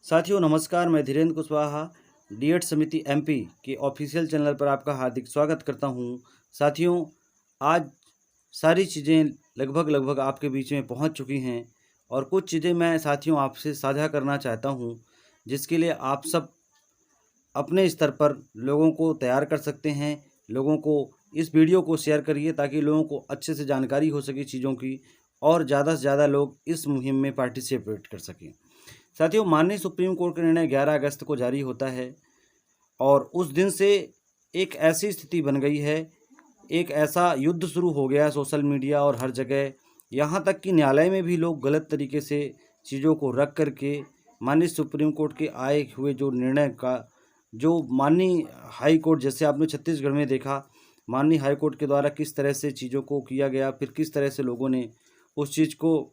साथियों नमस्कार, मैं धीरेन्द्र कुशवाहा डीएड समिति एमपी के ऑफिशियल चैनल पर आपका हार्दिक स्वागत करता हूं। साथियों, आज सारी चीज़ें लगभग आपके बीच में पहुंच चुकी हैं और कुछ चीज़ें मैं साथियों आपसे साझा करना चाहता हूं, जिसके लिए आप सब अपने स्तर पर लोगों को तैयार कर सकते हैं। लोगों को इस वीडियो को शेयर करिए ताकि लोगों को अच्छे से जानकारी हो सके चीज़ों की और ज़्यादा से ज़्यादा लोग इस मुहिम में पार्टिसिपेट कर सकें। साथियों, माननीय सुप्रीम कोर्ट का निर्णय 11 अगस्त को जारी होता है और उस दिन से एक ऐसी स्थिति बन गई है, एक ऐसा युद्ध शुरू हो गया सोशल मीडिया और हर जगह, यहाँ तक कि न्यायालय में भी लोग गलत तरीके से चीज़ों को रख करके माननीय सुप्रीम कोर्ट के आए हुए जो निर्णय का जो माननीय हाई कोर्ट, जैसे आपने छत्तीसगढ़ में देखा, माननीय हाई कोर्ट के द्वारा किस तरह से चीज़ों को किया गया, फिर किस तरह से लोगों ने उस चीज़ को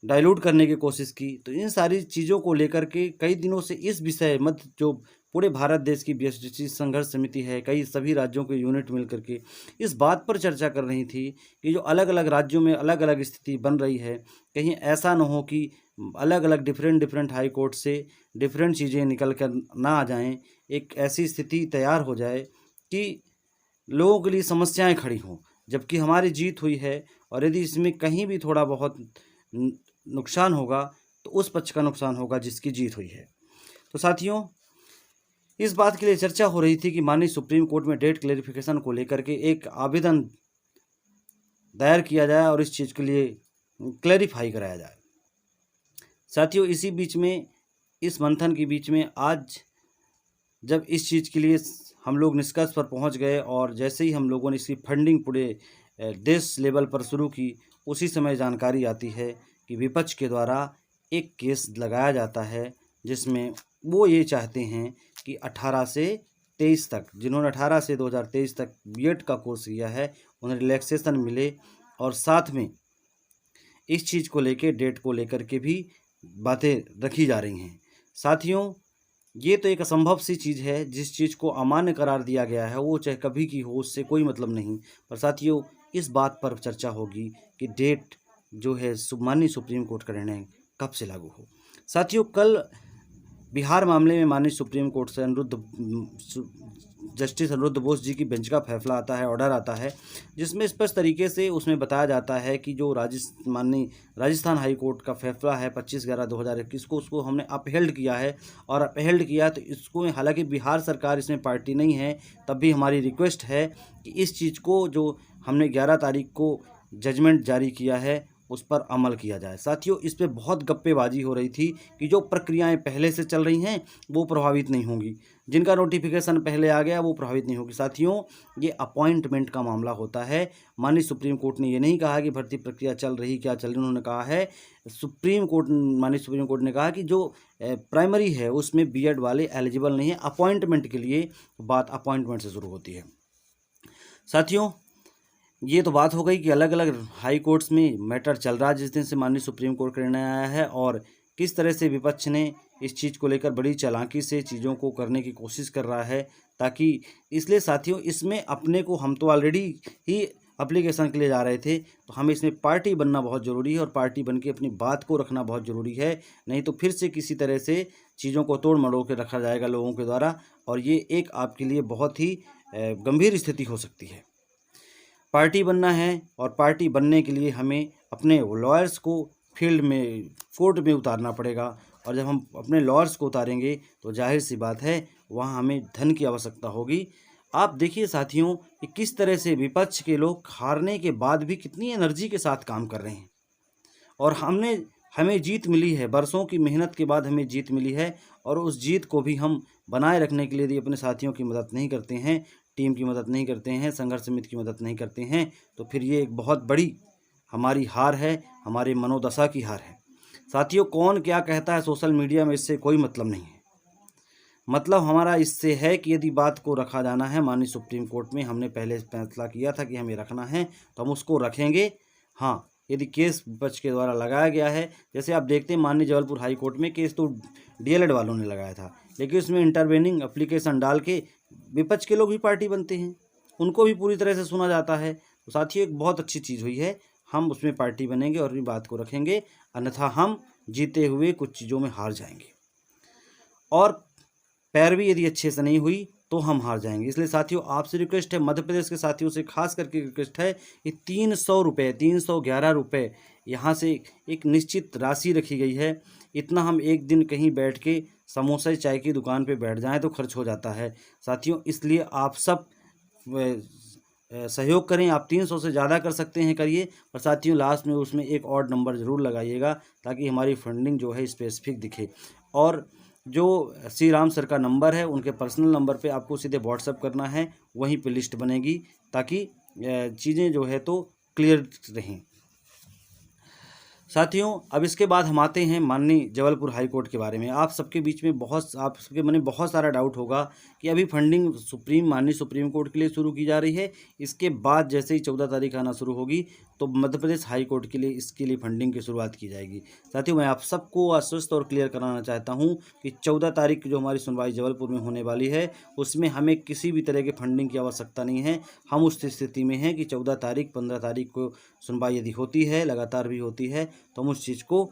डाइल्यूट करने की कोशिश की। तो इन सारी चीज़ों को लेकर के कई दिनों से इस विषय मत जो पूरे भारत देश की बीएसटीसी संघर्ष समिति है, कई सभी राज्यों के यूनिट मिल करके इस बात पर चर्चा कर रही थी कि जो अलग अलग राज्यों में अलग अलग स्थिति बन रही है, कहीं ऐसा न हो कि अलग अलग डिफरेंट हाई कोर्ट से डिफरेंट चीज़ें निकल कर ना आ जाएं, एक ऐसी स्थिति तैयार हो जाए कि लोगों के लिए समस्याएं खड़ी हों, जबकि हमारी जीत हुई है। और यदि इसमें कहीं भी थोड़ा बहुत नुकसान होगा तो उस पक्ष का नुकसान होगा जिसकी जीत हुई है। तो साथियों, इस बात के लिए चर्चा हो रही थी कि माननीय सुप्रीम कोर्ट में डेट क्लेरिफिकेशन को लेकर के एक आवेदन दायर किया जाए और इस चीज़ के लिए क्लैरिफाई कराया जाए। साथियों, इसी बीच में, इस मंथन के बीच में, आज जब इस चीज़ के लिए हम लोग निष्कर्ष पर पहुंच गए और जैसे ही हम लोगों ने इसकी फंडिंग पूरे देश लेवल पर शुरू की, उसी समय जानकारी आती है कि विपक्ष के द्वारा एक केस लगाया जाता है जिसमें वो ये चाहते हैं कि 18 से 23 तक, जिन्होंने 18 से 2023 तक बीएड का कोर्स किया है, उन्हें रिलैक्सेशन मिले। और साथ में इस चीज़ को लेके, डेट को लेकर के भी बातें रखी जा रही हैं। साथियों, ये तो एक असंभव सी चीज़ है, जिस चीज़ को अमान्य करार दिया गया है वो चाहे कभी की हो, उससे कोई मतलब नहीं। पर साथियों, इस बात पर चर्चा होगी कि डेट जो है माननीय सुप्रीम कोर्ट का निर्णय कब से लागू हो। साथियों, कल बिहार मामले में माननीय सुप्रीम कोर्ट से जस्टिस अनिरुद्ध बोस जी की बेंच का फैसला आता है, ऑर्डर आता है, जिसमें स्पष्ट तरीके से उसमें बताया जाता है कि जो माननीय राजस्थान हाई कोर्ट का फैसला है 25/11/2021 को, उसको हमने अपहेल्ड किया है। और अपहेल्ड किया तो इसको, हालांकि बिहार सरकार इसमें पार्टी नहीं है, तब भी हमारी रिक्वेस्ट है कि इस चीज़ को जो हमने 11 तारीख को जजमेंट जारी किया है उस पर अमल किया जाए। साथियों, इस पे बहुत गप्पेबाजी हो रही थी कि जो प्रक्रियाएं पहले से चल रही हैं वो प्रभावित नहीं होंगी, जिनका नोटिफिकेशन पहले आ गया वो प्रभावित नहीं होगी। साथियों, ये अपॉइंटमेंट का मामला होता है। माननीय सुप्रीम कोर्ट ने ये नहीं कहा कि भर्ती प्रक्रिया चल रही, क्या चल रही, उन्होंने कहा है, माननीय सुप्रीम कोर्ट ने कहा कि जो प्राइमरी है उसमें बीएड वाले एलिजिबल नहीं है। अपॉइंटमेंट के लिए बात अपॉइंटमेंट से शुरू होती है। साथियों, ये तो बात हो गई कि अलग अलग हाई कोर्ट्स में मैटर चल रहा है जिस दिन से माननीय सुप्रीम कोर्ट का निर्णय आया है, और किस तरह से विपक्ष ने इस चीज़ को लेकर बड़ी चालाकी से चीज़ों को करने की कोशिश कर रहा है, ताकि, इसलिए साथियों, इसमें अपने को, हम तो ऑलरेडी ही एप्लीकेशन के लिए जा रहे थे, तो हमें इसमें पार्टी बनना बहुत ज़रूरी है और पार्टी बन के अपनी बात को रखना बहुत ज़रूरी है। नहीं तो फिर से किसी तरह से चीज़ों को तोड़ मरोड़ के रखा जाएगा लोगों के द्वारा, और ये एक आपके लिए बहुत ही गंभीर स्थिति हो सकती है। पार्टी बनना है और पार्टी बनने के लिए हमें अपने लॉयर्स को फील्ड में, कोर्ट में उतारना पड़ेगा। और जब हम अपने लॉयर्स को उतारेंगे तो जाहिर सी बात है वहाँ हमें धन की आवश्यकता होगी। आप देखिए साथियों कि किस तरह से विपक्ष के लोग हारने के बाद भी कितनी एनर्जी के साथ काम कर रहे हैं, और हमें जीत मिली है, बरसों की मेहनत के बाद हमें जीत मिली है। और उस जीत को भी हम बनाए रखने के लिए यदि अपने साथियों की मदद नहीं करते हैं, टीम की मदद नहीं करते हैं, संघर्ष समिति की मदद नहीं करते हैं, तो फिर ये एक बहुत बड़ी हमारी हार है, हमारी मनोदशा की हार है। साथियों, कौन क्या कहता है सोशल मीडिया में, इससे कोई मतलब नहीं है। मतलब हमारा इससे है कि यदि बात को रखा जाना है माननीय सुप्रीम कोर्ट में, हमने पहले फैसला किया था कि हमें रखना है तो हम उसको रखेंगे। हाँ, यदि केस विपक्ष के द्वारा लगाया गया है, जैसे आप देखते हैं माननीय जबलपुर हाई कोर्ट में केस तो डीएलएड वालों ने लगाया था, लेकिन उसमें इंटरवेनिंग एप्लीकेशन डाल के विपक्ष के लोग भी पार्टी बनते हैं, उनको भी पूरी तरह से सुना जाता है। तो साथियों, एक बहुत अच्छी चीज़ हुई है, हम उसमें पार्टी बनेंगे और अपनी बात को रखेंगे, अन्यथा हम जीते हुए कुछ चीज़ों में हार जाएंगे। और पैरवी यदि अच्छे से नहीं हुई तो हम हार जाएंगे। इसलिए साथियों आपसे रिक्वेस्ट है, मध्य प्रदेश के साथियों से खास करके रिक्वेस्ट है, ये 300 रुपये 311 रुपये यहाँ से एक निश्चित राशि रखी गई है। इतना हम एक दिन कहीं बैठ के समोसा चाय की दुकान पे बैठ जाएं तो खर्च हो जाता है साथियों। इसलिए आप सब सहयोग करें। आप 300 से ज़्यादा कर सकते हैं करिए, पर साथियों लास्ट में उसमें एक और नंबर ज़रूर लगाइएगा ताकि हमारी फंडिंग जो है स्पेसिफिक दिखे। और जो श्री राम सर का नंबर है उनके पर्सनल नंबर पे आपको सीधे व्हाट्सअप करना है, वहीं पे लिस्ट बनेगी ताकि चीज़ें जो है तो क्लियर रहें। साथियों अब इसके बाद हम आते हैं माननीय जबलपुर हाई कोर्ट के बारे में। आप सबके बीच में आप सबके मन में बहुत सारा डाउट होगा कि अभी फंडिंग माननीय सुप्रीम कोर्ट के लिए शुरू की जा रही है, इसके बाद जैसे ही 14 तारीख आना शुरू होगी तो मध्य प्रदेश हाई कोर्ट के लिए इसके लिए फंडिंग की शुरुआत की जाएगी। साथियों मैं आप सबको आश्वस्त और क्लियर कराना चाहता हूँ कि 14 तारीख की जो हमारी सुनवाई जबलपुर में होने वाली है उसमें हमें किसी भी तरह के फंडिंग की आवश्यकता नहीं है। हम उस स्थिति में हैं कि 14 तारीख 15 तारीख को सुनवाई यदि होती है, लगातार भी होती है, तो हम उस चीज़ को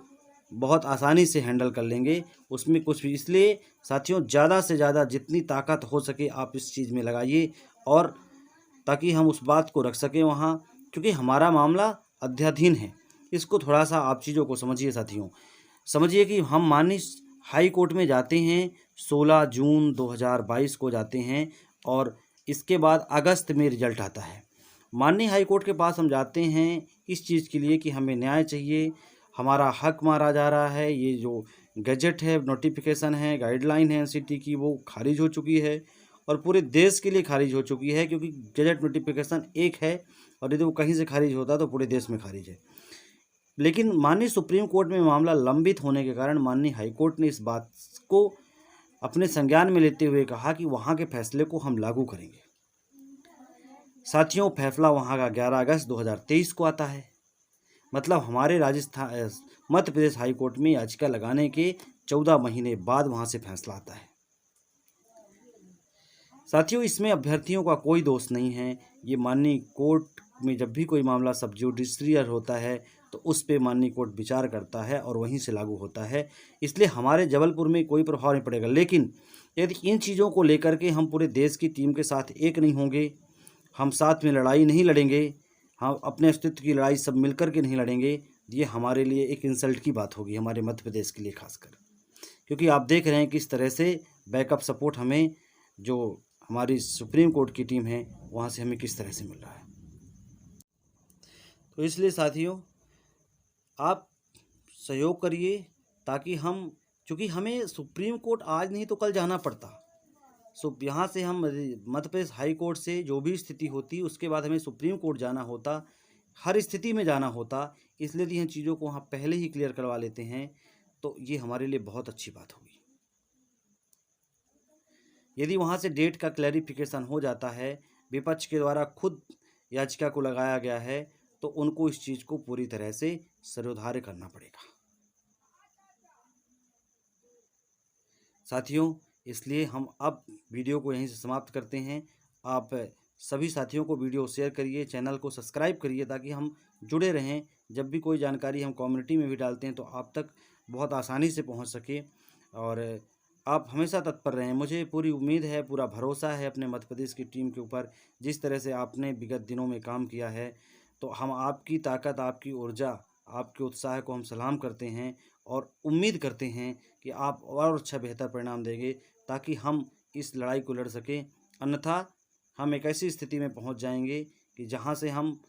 बहुत आसानी से हैंडल कर लेंगे, उसमें कुछ भी। इसलिए साथियों ज़्यादा से ज़्यादा जितनी ताकत हो सके आप इस चीज़ में लगाइए, और ताकि हम उस बात को रख सकें वहाँ, क्योंकि हमारा मामला अध्याधीन है। इसको थोड़ा सा आप चीज़ों को समझिए साथियों। समझिए कि हम माननीय हाई कोर्ट में जाते हैं 16 जून 2022 को जाते हैं, और इसके बाद अगस्त में रिजल्ट आता है। माननीय हाई कोर्ट के पास हम जाते हैं इस चीज़ के लिए कि हमें न्याय चाहिए, हमारा हक मारा जा रहा है। ये जो गजट है, नोटिफिकेशन है, गाइडलाइन है एनसीटी की, वो खारिज हो चुकी है और पूरे देश के लिए खारिज हो चुकी है, क्योंकि गजट नोटिफिकेशन एक है और यदि वो कहीं से खारिज होता तो पूरे देश में खारिज है। लेकिन माननीय सुप्रीम कोर्ट में मामला लंबित होने के कारण माननीय हाई कोर्ट ने इस बात को अपने संज्ञान में लेते हुए कहा कि वहाँ के फैसले को हम लागू करेंगे। साथियों फैसला वहाँ का 11 अगस्त 2023 को आता है। मतलब हमारे मध्य प्रदेश हाई कोर्ट में याचिका लगाने के 14 महीने बाद वहाँ से फैसला आता है। साथियों इसमें अभ्यर्थियों का कोई दोष नहीं है। ये माननीय कोर्ट में जब भी कोई मामला सब जुडिशियल होता है तो उस पे माननीय कोर्ट विचार करता है और वहीं से लागू होता है। इसलिए हमारे जबलपुर में कोई प्रभाव नहीं पड़ेगा। लेकिन यदि इन चीज़ों को लेकर के हम पूरे देश की टीम के साथ एक नहीं होंगे, हम साथ में लड़ाई नहीं लड़ेंगे, हम अपने अस्तित्व की लड़ाई सब मिलकर के नहीं लड़ेंगे, ये हमारे लिए एक इंसल्ट की बात होगी, हमारे मध्य प्रदेश के लिए खासकर। क्योंकि आप देख रहे हैं किस तरह से बैकअप सपोर्ट हमें, जो हमारी सुप्रीम कोर्ट की टीम है, वहाँ से हमें किस तरह से मिल रहा है। तो इसलिए साथियों आप सहयोग करिए ताकि हम, चूँकि हमें सुप्रीम कोर्ट आज नहीं तो कल जाना पड़ता, यहाँ से हम मध्य प्रदेश हाई कोर्ट से जो भी स्थिति होती उसके बाद हमें सुप्रीम कोर्ट जाना होता, हर स्थिति में जाना होता। इसलिए इन चीज़ों को हम पहले ही क्लियर करवा लेते हैं तो ये हमारे लिए बहुत अच्छी बात होगी। यदि वहाँ से डेट का क्लैरिफिकेशन हो जाता है, विपक्ष के द्वारा खुद याचिका को लगाया गया है, तो उनको इस चीज़ को पूरी तरह से सर्वोधार्य करना पड़ेगा साथियों। इसलिए हम अब वीडियो को यहीं से समाप्त करते हैं। आप सभी साथियों को वीडियो शेयर करिए, चैनल को सब्सक्राइब करिए ताकि हम जुड़े रहें। जब भी कोई जानकारी हम कम्युनिटी में भी डालते हैं तो आप तक बहुत आसानी से पहुंच सके, और आप हमेशा तत्पर रहें। मुझे पूरी उम्मीद है, पूरा भरोसा है अपने मध्य प्रदेश की टीम के ऊपर। जिस तरह से आपने विगत दिनों में काम किया है, तो हम आपकी ताकत, आपकी ऊर्जा, आपके उत्साह को हम सलाम करते हैं और उम्मीद करते हैं कि आप और अच्छा बेहतर परिणाम देंगे ताकि हम इस लड़ाई को लड़ सकें। अन्यथा हम एक ऐसी स्थिति में पहुंच जाएंगे कि जहां से हम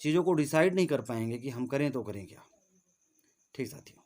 चीज़ों को डिसाइड नहीं कर पाएंगे कि हम करें तो करें क्या। ठीक साथियों।